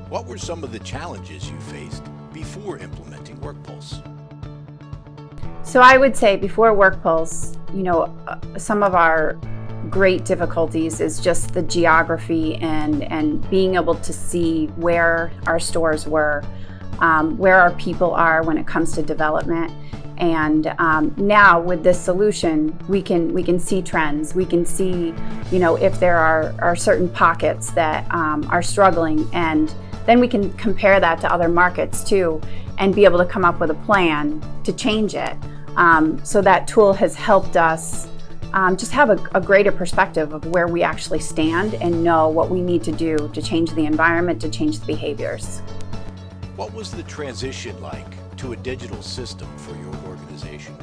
What were some of the challenges you faced before implementing Workpulse? So I would say before Workpulse, some of our great difficulties is just the geography and being able to see where our stores were, where our people are when it comes to development. And now with this solution, we can see trends. We can see, if there are certain pockets that are struggling, and then we can compare that to other markets too, and be able to come up with a plan to change it. So that tool has helped us just have a greater perspective of where we actually stand and know what we need to do to change the environment, to change the behaviors. What was the transition like to a digital system for your organization?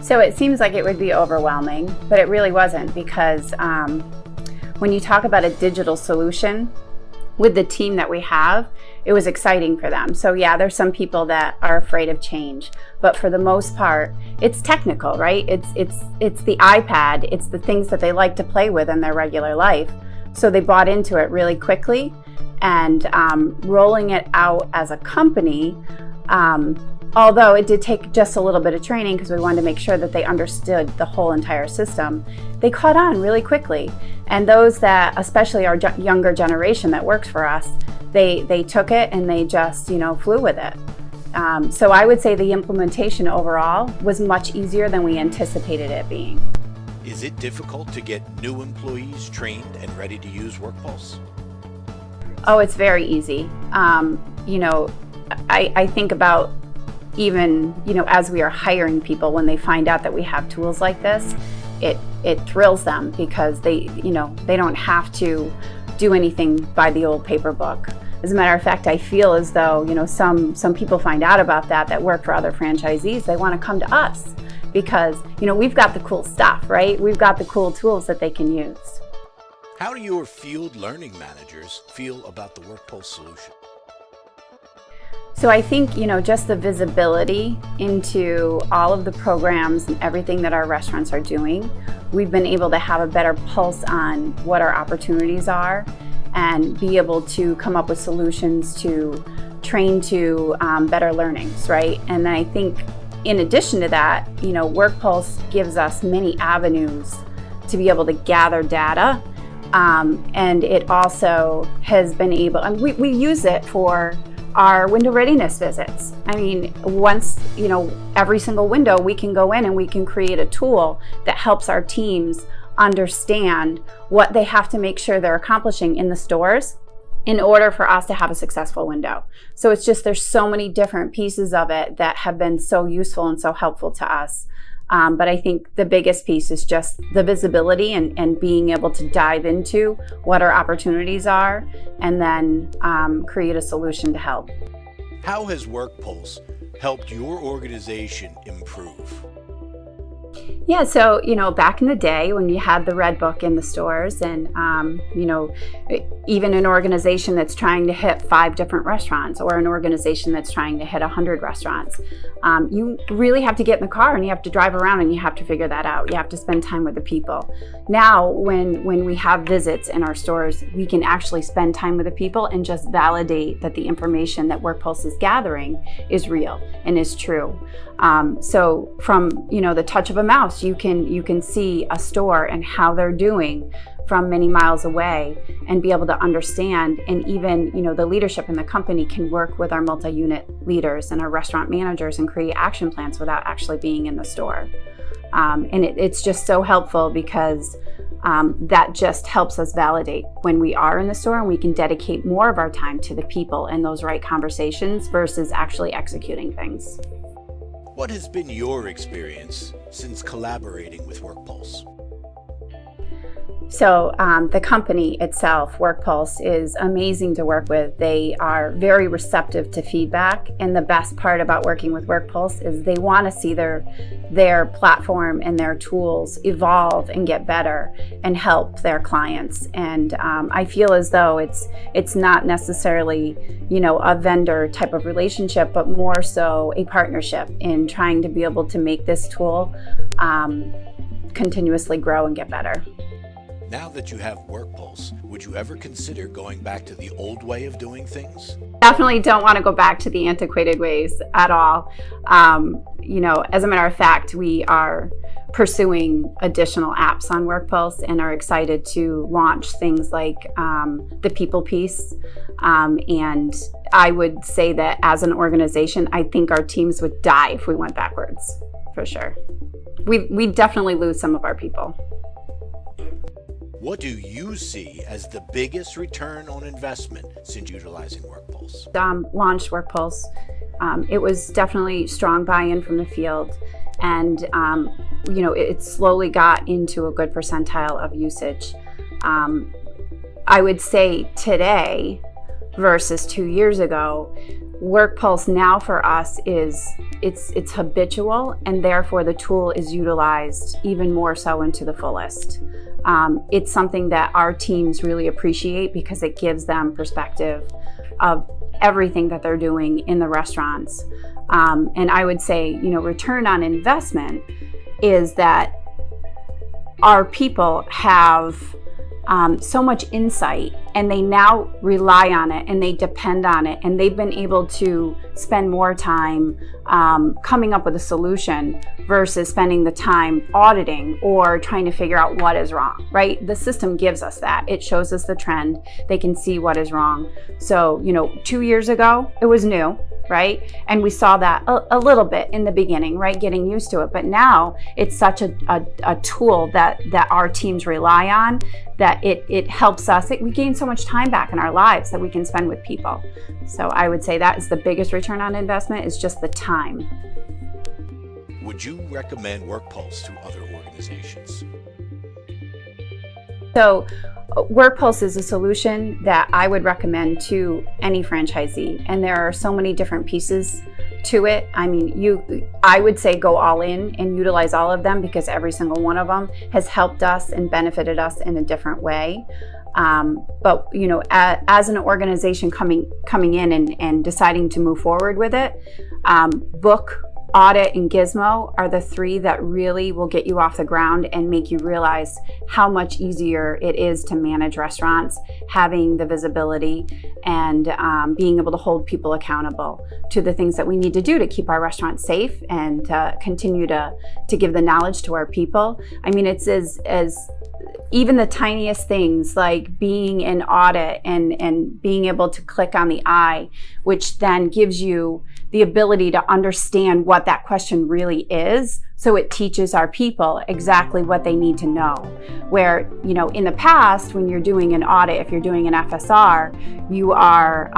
So it seems like it would be overwhelming, but it really wasn't, because when you talk about a digital solution, with the team that we have, it was exciting for them. So yeah, there's some people that are afraid of change, but for the most part, it's technical, right? It's the iPad, it's the things that they like to play with in their regular life. So they bought into it really quickly, and rolling it out as a company, although it did take just a little bit of training because we wanted to make sure that they understood the whole entire system, they caught on really quickly. And those that, especially our younger generation that works for us, they took it and they just, flew with it. So I would say the implementation overall was much easier than we anticipated it being. Is it difficult to get new employees trained and ready to use Workpulse? Oh, it's very easy. I think about even, as we are hiring people, when they find out that we have tools like this, it thrills them, because they don't have to do anything by the old paper book. As a matter of fact, I feel as though, some people find out about that work for other franchisees, they want to come to us because, we've got the cool stuff, right? We've got the cool tools that they can use. How do your field learning managers feel about the Workpulse solution? So I think, just the visibility into all of the programs and everything that our restaurants are doing, we've been able to have a better pulse on what our opportunities are and be able to come up with solutions to train to better learnings, right? And I think in addition to that, Workpulse gives us many avenues to be able to gather data. And it also has been able, and we use it for our window readiness visits. I mean, once, every single window, we can go in and we can create a tool that helps our teams understand what they have to make sure they're accomplishing in the stores in order for us to have a successful window. So it's just, there's so many different pieces of it that have been so useful and so helpful to us. But I think the biggest piece is just the visibility and being able to dive into what our opportunities are and then create a solution to help. How has Workpulse helped your organization improve? Yeah, so, back in the day when you had the red book in the stores and, even an organization that's trying to hit 5 different restaurants or an organization that's trying to hit 100 restaurants, you really have to get in the car and you have to drive around and you have to figure that out. You have to spend time with the people. Now, when we have visits in our stores, we can actually spend time with the people and just validate that the information that Workpulse is gathering is real and is true. So from, the touch of a mouse, you can see a store and how they're doing from many miles away and be able to understand. And even, the leadership in the company can work with our multi-unit leaders and our restaurant managers and create action plans without actually being in the store. And it's just so helpful because that just helps us validate when we are in the store, and we can dedicate more of our time to the people and those right conversations versus actually executing things. What has been your experience since collaborating with Workpulse? So the company itself, Workpulse, is amazing to work with. They are very receptive to feedback, and the best part about working with Workpulse is they want to see their platform and their tools evolve and get better and help their clients. And I feel as though it's not necessarily, a vendor type of relationship, but more so a partnership in trying to be able to make this tool continuously grow and get better. Now that you have Workpulse, would you ever consider going back to the old way of doing things? Definitely don't want to go back to the antiquated ways at all. As a matter of fact, we are pursuing additional apps on Workpulse and are excited to launch things like the people piece. And I would say that as an organization, I think our teams would die if we went backwards, for sure. We definitely lose some of our people. What do you see as the biggest return on investment since utilizing Workpulse? Launched Workpulse. It was definitely strong buy-in from the field, and it slowly got into a good percentile of usage. I would say today versus 2 years ago, Workpulse now for us is it's habitual, and therefore the tool is utilized even more so into the fullest. It's something that our teams really appreciate because it gives them perspective of everything that they're doing in the restaurants. And I would say, return on investment is that our people have so much insight, and they now rely on it and they depend on it, and they've been able to spend more time coming up with a solution versus spending the time auditing or trying to figure out what is wrong, right? The system gives us that. It shows us the trend. They can see what is wrong. So, 2 years ago, it was new, right? And we saw that a little bit in the beginning, right? Getting used to it. But now it's such a tool that our teams rely on, that it helps us. We gain so much time back in our lives that we can spend with people. So I would say that is the biggest return on investment, is just the time. Would you recommend Workpulse to other organizations? So Workpulse is a solution that I would recommend to any franchisee, and there are so many different pieces to it. I mean, I would say go all in and utilize all of them, because every single one of them has helped us and benefited us in a different way. But as an organization coming in and deciding to move forward with it, Book, Audit, and Gizmo are the three that really will get you off the ground and make you realize how much easier it is to manage restaurants, having the visibility and being able to hold people accountable to the things that we need to do to keep our restaurants safe and continue to give the knowledge to our people. I mean, it's as even the tiniest things like being in audit and being able to click on the I, which then gives you the ability to understand what that question really is. So it teaches our people exactly what they need to know. Where, in the past, when you're doing an audit, if you're doing an FSR, you are,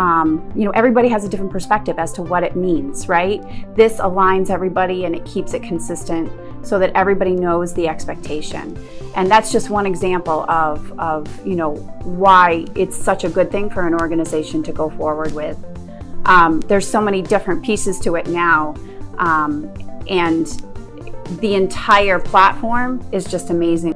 everybody has a different perspective as to what it means, right? This aligns everybody and it keeps it consistent so that everybody knows the expectation. And that's just one example of why it's such a good thing for an organization to go forward with. There's so many different pieces to it now, and the entire platform is just amazing.